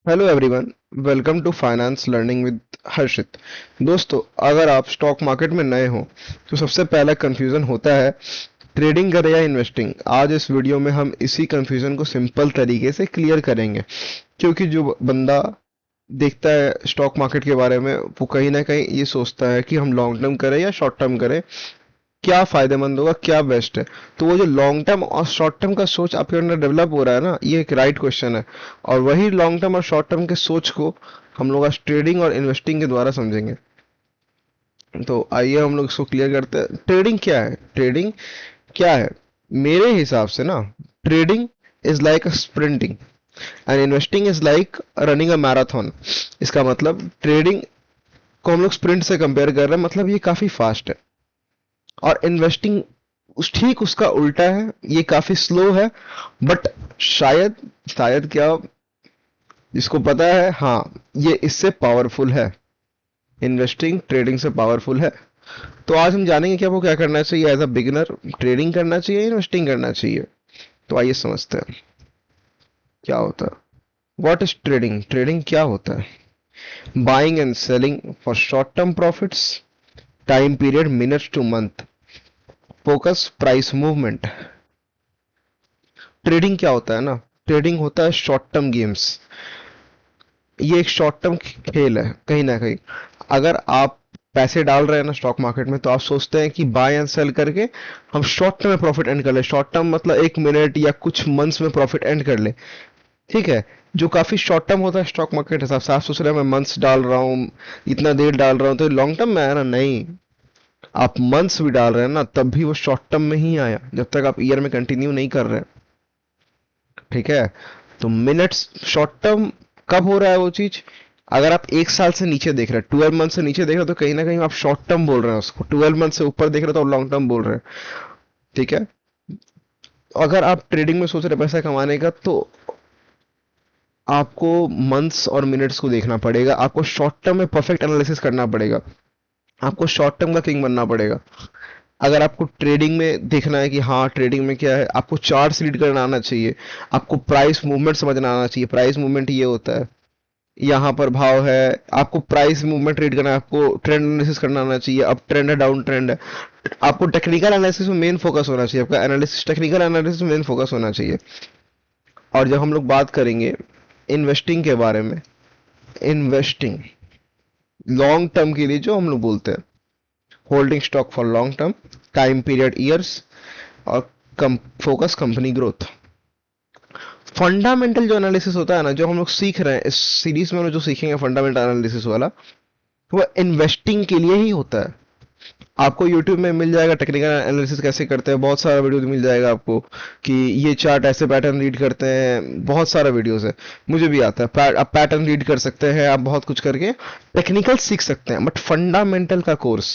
Hello everyone. Welcome to finance learning with Harshit. दोस्तों, अगर आप स्टॉक मार्केट में नए हो तो सबसे पहला कंफ्यूजन होता है ट्रेडिंग करें या इन्वेस्टिंग। आज इस वीडियो में हम इसी कंफ्यूजन को सिंपल तरीके से क्लियर करेंगे, क्योंकि जो बंदा देखता है स्टॉक मार्केट के बारे में वो कहीं ना कहीं ये सोचता है कि हम लॉन्ग टर्म करें या शॉर्ट टर्म करें, क्या फायदेमंद होगा, क्या बेस्ट है। तो वो जो लॉन्ग टर्म और शॉर्ट टर्म का सोच आपके अंदर डेवलप हो रहा है ना, ये एक राइट क्वेश्चन है। और वही लॉन्ग टर्म और शॉर्ट टर्म के सोच को हम लोग आज ट्रेडिंग और इन्वेस्टिंग के द्वारा समझेंगे। तो आइए हम लोग इसको क्लियर करते हैं। ट्रेडिंग क्या है? ट्रेडिंग क्या है मेरे हिसाब से ना, trading is like a sprinting and investing is like running a marathon. इसका मतलब ट्रेडिंग को हम लोग स्प्रिंट से कंपेयर कर रहे हैं, मतलब ये काफी फास्ट है। और इन्वेस्टिंग उस ठीक उसका उल्टा है, ये काफी स्लो है। बट शायद शायद क्या, जिसको पता है, हाँ, ये इससे पावरफुल है। इन्वेस्टिंग ट्रेडिंग से पावरफुल है। तो आज हम जानेंगे कि आपको क्या करना चाहिए एज अ बिगिनर। ट्रेडिंग करना चाहिए, इन्वेस्टिंग करना चाहिए। तो आइए समझते हैं क्या होता है। What is trading? ट्रेडिंग क्या होता है? Buying and selling for short term profits, time period minutes two month, focus price movement. Trading क्या होता है ना, ट्रेडिंग होता है शॉर्ट टर्म गेम्स। ये एक शॉर्ट टर्म खेल है कहीं ना कहीं। अगर आप पैसे डाल रहे हैं ना स्टॉक मार्केट में, तो आप सोचते हैं कि बाय एंड सेल करके हम शॉर्ट टर्म में प्रॉफिट एंड कर ले। शॉर्ट टर्म मतलब 1 मिनट या कुछ मंथ्स में प्रॉफिट एंड कर ले। ठीक है, जो काफी शॉर्ट टर्म होता है स्टॉक मार्केट हिसाब से। आप सोच रहे हैं मैं मंथ्स डाल रहा हूँ, इतना देर डाल रहा हूँ तो लॉन्ग टर्म में आया ना। नहीं, आप मंथ्स भी डाल रहे हैं ना, तब भी वो शॉर्ट टर्म में ही आया, जब तक आप ईयर में कंटिन्यू नहीं कर रहे हैं। ठीक है, तो मिनट्स शॉर्ट टर्म कब हो रहा है वो चीज? अगर आप 1 साल से नीचे देख रहे हैं, 12 मंथ से नीचे देख रहे हैं, तो कहीं ना कहीं आप शॉर्ट टर्म बोल रहे हैं उसको। 12 मंथ से ऊपर देख रहे हैं तो लॉन्ग टर्म बोल रहे हैं। ठीक है, अगर आप ट्रेडिंग में सोच रहे हैं पैसा कमाने का, तो आपको मंथ्स और मिनट्स को देखना पड़ेगा। आपको शॉर्ट टर्म में परफेक्ट एनालिसिस करना पड़ेगा। आपको शॉर्ट टर्म का किंग बनना पड़ेगा। अगर आपको ट्रेडिंग में देखना है कि हाँ ट्रेडिंग में क्या है, आपको चार्ट्स रीड करना आना चाहिए। आपको प्राइस मूवमेंट समझना आना चाहिए। प्राइस मूवमेंट ये होता है, यहाँ पर भाव है। आपको प्राइस मूवमेंट रीड करना है, आपको ट्रेंड एनालिसिस करना आना चाहिए। अप ट्रेंड है, डाउन ट्रेंड है। आपको टेक्निकल एनालिसिस में मेन फोकस होना चाहिए। आपका एनालिसिस, टेक्निकल एनालिसिस में मेन फोकस होना चाहिए। और जब हम लोग बात करेंगे इन्वेस्टिंग के बारे में, इन्वेस्टिंग लॉन्ग टर्म के लिए जो हम लोग बोलते हैं, holding stock for long term, time period years, और फोकस कंपनी ग्रोथ। फंडामेंटल जो एनालिसिस होता है ना, जो हम लोग सीख रहे हैं इस सीरीज में, हम लोग जो सीखेंगे फंडामेंटल एनालिसिस वाला, वो इन्वेस्टिंग के लिए ही होता है। आपको YouTube में मिल जाएगा टेक्निकल एनालिसिस कैसे करते हैं, बहुत सारा वीडियो मिल जाएगा आपको कि ये चार्ट ऐसे पैटर्न रीड करते हैं। बहुत सारा वीडियोस है, मुझे भी आता है। आप पैटर्न रीड कर सकते हैं, आप बहुत कुछ करके टेक्निकल सीख सकते हैं। बट फंडामेंटल का कोर्स,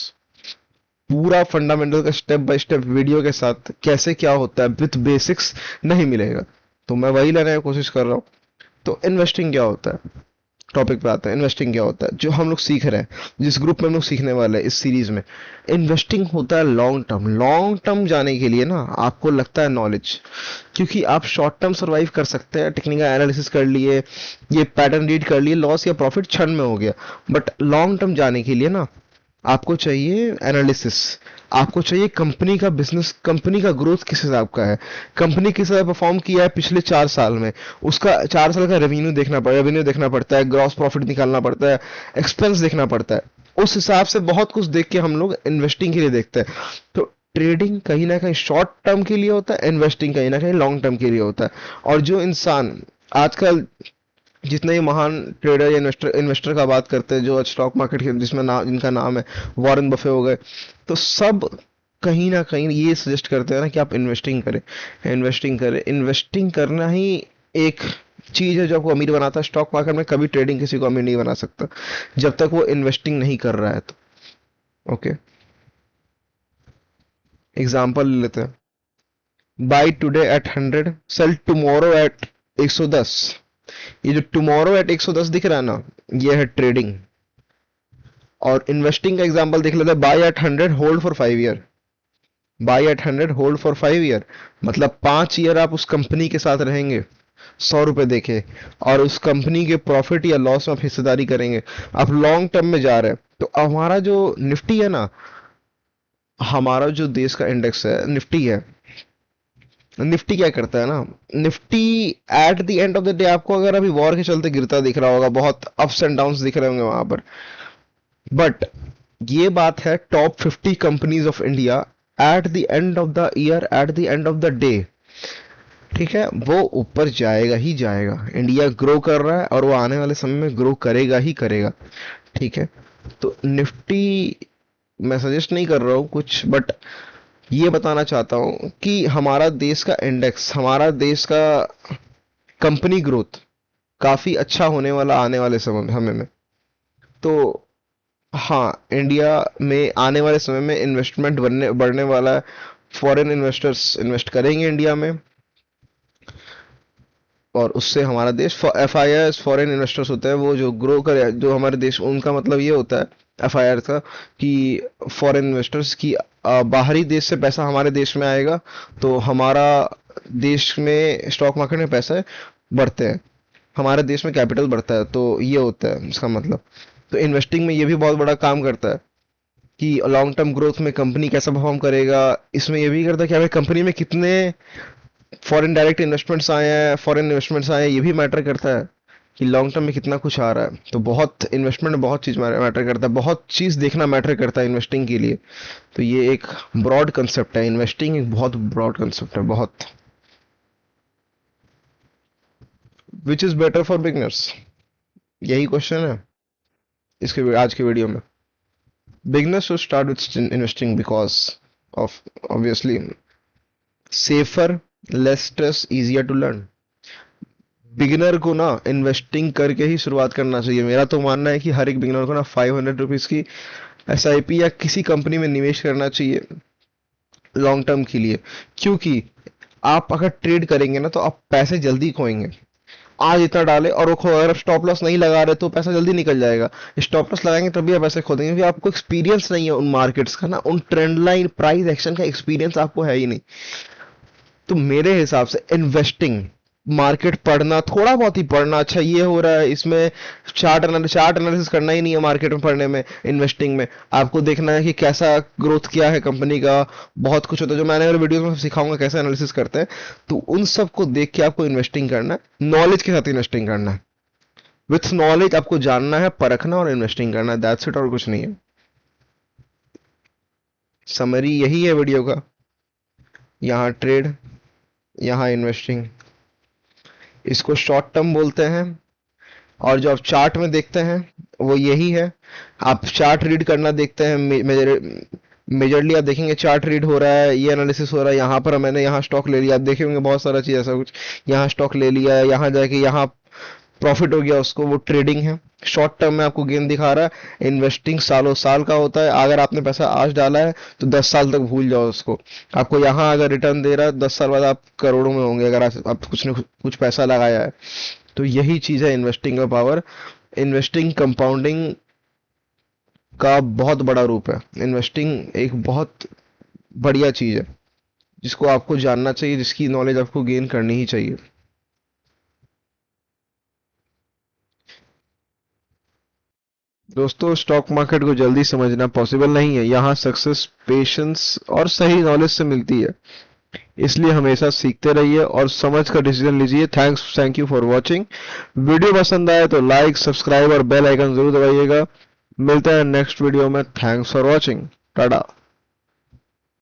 पूरा फंडामेंटल का स्टेप बाय स्टेप वीडियो के साथ कैसे क्या होता है विथ बेसिक्स नहीं मिलेगा। तो मैं वही लेने की कोशिश कर रहा हूँ। तो इन्वेस्टिंग क्या होता है, टॉपिक पे आते हैं। इन्वेस्टिंग क्या होता है जो हम लोग सीख रहे हैं, जिस ग्रुप में हम लोग सीखने वाले हैं इस सीरीज में। इन्वेस्टिंग होता है लॉन्ग टर्म। लॉन्ग टर्म जाने के लिए ना आपको लगता है नॉलेज, क्योंकि आप शॉर्ट टर्म सर्वाइव कर सकते हैं। टेक्निकल एनालिसिस कर लिए, ये पैटर्न रीड कर लिए, लॉस या प्रॉफिट क्षण में हो गया। बट लॉन्ग टर्म जाने के लिए ना आपको चाहिए एनालिसिस। आपको चाहिए कंपनी का बिजनेस, कंपनी का ग्रोथ किस हिसाब का है, कंपनी किस हिसाब परफॉर्म किया है पिछले 4 साल में, उसका 4 साल का रेवेन्यू देखना पड़ता है, ग्रॉस प्रॉफिट निकालना पड़ता है, एक्सपेंस देखना पड़ता है। उस हिसाब से बहुत कुछ देख के हम लोग इन्वेस्टिंग के लिए देखते हैं। तो ट्रेडिंग कहीं ना कहीं शॉर्ट टर्म के लिए होता है, इन्वेस्टिंग कहीं ना कहीं लॉन्ग टर्म के लिए होता है। और जो इंसान आजकल, जितने ही महान ट्रेडर या इन्वेस्टर का बात करते हैं जो स्टॉक मार्केट के, जिसमें जिनका नाम है वॉरेन बफे हो गए, तो सब कहीं ना कहीं ये सजेस्ट करते हैं ना कि आप इन्वेस्टिंग करें, इन्वेस्टिंग करें। इन्वेस्टिंग करना ही एक चीज है जो आपको अमीर बनाता है। स्टॉक मार्केट में कभी ट्रेडिंग किसी को अमीर नहीं बना सकता जब तक वो इन्वेस्टिंग नहीं कर रहा है। तो ओके, एग्जाम्पल ले लेते हैं। By today at 100, cell tomorrow at 110। ये जो टुमारो एट 110 दिख रहा है ना, ये है ट्रेडिंग। और इन्वेस्टिंग का एग्जांपल देख लेते हैं। Buy at 100, hold for 5 year. Buy at 100, hold for 5 year, मतलब 5 ईयर आप उस कंपनी के साथ रहेंगे। 100 रुपए देके, और उस कंपनी के प्रॉफिट या लॉस में आप हिस्सेदारी करेंगे, आप लॉन्ग टर्म में जा रहे हैं, तो हमारा जो निफ्टी है ना, हमारा जो देश का इंडेक्स है निफ्टी है, निफ्टी क्या करता है ना, Nifty at the end of the day आपको अगर अभी वॉर के चलते गिरता दिख रहा होगा, बहुत अप्स एंड डाउन्स दिख रहे होंगे वहां पर, बट ये बात है top 50 companies of India at the end of the year, at the end of the day, ठीक है, वो ऊपर जाएगा ही जाएगा। इंडिया ग्रो कर रहा है और वो आने वाले समय में ग्रो करेगा ही करेगा, ठीक है। तो निफ्टी मैं सजेस्ट नहीं कर रहा हूँ कुछ, बट ये बताना चाहता हूँ कि हमारा देश का इंडेक्स, हमारा देश का कंपनी ग्रोथ काफी अच्छा होने वाला आने वाले समय में। तो हाँ, इंडिया में आने वाले समय में इन्वेस्टमेंट बढ़ने वाला है, फॉरेन इन्वेस्टर्स इन्वेस्ट करेंगे इंडिया में, और उससे हमारा देश, FIIs फॉरेन इन्वेस्टर्स होते हैं, वो जो ग्रो करे जो हमारे देश, उनका मतलब ये होता है FIR का कि फॉरेन इन्वेस्टर्स की बाहरी देश से पैसा हमारे देश में आएगा, तो हमारा देश में स्टॉक मार्केट में पैसे बढ़ते हैं, हमारे देश में कैपिटल बढ़ता है, तो ये होता है इसका मतलब। तो इन्वेस्टिंग में ये भी बहुत बड़ा काम करता है कि लॉन्ग टर्म ग्रोथ में कंपनी कैसा परफॉर्म करेगा, इसमें ये भी करता है कि हमें कंपनी में कितने फॉरेन डायरेक्ट इन्वेस्टमेंट्स आए हैं, फॉरेन इन्वेस्टमेंट्स आए हैं, ये भी मैटर करता है कि लॉन्ग टर्म में कितना कुछ आ रहा है। तो बहुत इन्वेस्टमेंट में बहुत चीज़ मैटर करता है, बहुत चीज़ देखना मैटर करता है इन्वेस्टिंग के लिए। तो ये एक ब्रॉड कंसेप्ट है, इन्वेस्टिंग एक बहुत ब्रॉड कंसेप्ट है, बहुत। Which is better for beginners, यही क्वेश्चन है इसके आज के वीडियो में। Beginners should start with investing because of obviously safer, less stress, easier to learn. Beginner को ना इन्वेस्टिंग करके ही शुरुआत करना चाहिए। मेरा तो मानना है कि हर एक बिगिनर को ना 500 रुपीज की SIP या किसी कंपनी में निवेश करना चाहिए लॉन्ग टर्म के लिए, क्योंकि आप अगर ट्रेड करेंगे ना तो आप पैसे जल्दी खोएंगे। आज इतना डाले और वो अगर आप स्टॉप लॉस नहीं लगा रहे तो पैसा जल्दी निकल जाएगा, स्टॉप लॉस लगाएंगे तभी आप पैसे खो देंगे, क्योंकि आपको एक्सपीरियंस नहीं है उन मार्केट्स का ना, उन ट्रेंड लाइन प्राइस एक्शन का एक्सपीरियंस आपको है ही नहीं। तो मेरे हिसाब से इन्वेस्टिंग, मार्केट पढ़ना, थोड़ा बहुत ही पढ़ना, अच्छा ये हो रहा है इसमें, चार्ट एनालिसिस करना ही नहीं है मार्केट में पढ़ने में। इन्वेस्टिंग में आपको देखना है कि कैसा ग्रोथ किया है कंपनी का, बहुत कुछ होता है जो मैंने मेरे वीडियोस में सिखाऊंगा कैसे एनालिसिस करते हैं। तो उन सब को देख के आपको इन्वेस्टिंग करना है, नॉलेज के साथ इन्वेस्टिंग करना है। विथ नॉलेज आपको जानना है, परखना और इन्वेस्टिंग करना है, दैट्स इट, और कुछ नहीं है। समरी यही है वीडियो का, यहाँ ट्रेड, यहाँ इन्वेस्टिंग, इसको शॉर्ट टर्म बोलते हैं, और जो आप चार्ट में देखते हैं वो यही है। आप चार्ट रीड करना देखते हैं, मेजरली आप देखेंगे चार्ट रीड हो रहा है, ये एनालिसिस हो रहा है, यहाँ पर मैंने यहाँ स्टॉक ले लिया, आप देखे होंगे बहुत सारा चीज ऐसा कुछ, यहाँ स्टॉक ले लिया है, यहाँ जाके यहाँ प्रॉफिट हो गया उसको, वो ट्रेडिंग है। शॉर्ट टर्म में आपको गेन दिखा रहा है। इन्वेस्टिंग सालों साल का होता है, अगर आपने पैसा आज डाला है तो 10 साल तक भूल जाओ उसको। आपको यहाँ अगर रिटर्न दे रहा है 10 साल बाद आप करोड़ों में होंगे अगर आप कुछ न कुछ पैसा लगाया है। तो यही चीज है इन्वेस्टिंग का पावर। इन्वेस्टिंग कंपाउंडिंग का बहुत बड़ा रूप है। इन्वेस्टिंग एक बहुत बढ़िया चीज है जिसको आपको जानना चाहिए, जिसकी नॉलेज आपको गेन करनी ही चाहिए। दोस्तों, स्टॉक मार्केट को जल्दी समझना पॉसिबल नहीं है, यहाँ सक्सेस पेशेंस और सही नॉलेज से मिलती है। इसलिए हमेशा सीखते रहिए और समझ कर डिसीजन लीजिए। Thank you for watching. Video पसंद आए तो लाइक, सब्सक्राइब और बेल आइकन जरूर दबाइएगा। मिलते हैं नेक्स्ट वीडियो में। Thanks for watching. टाटा।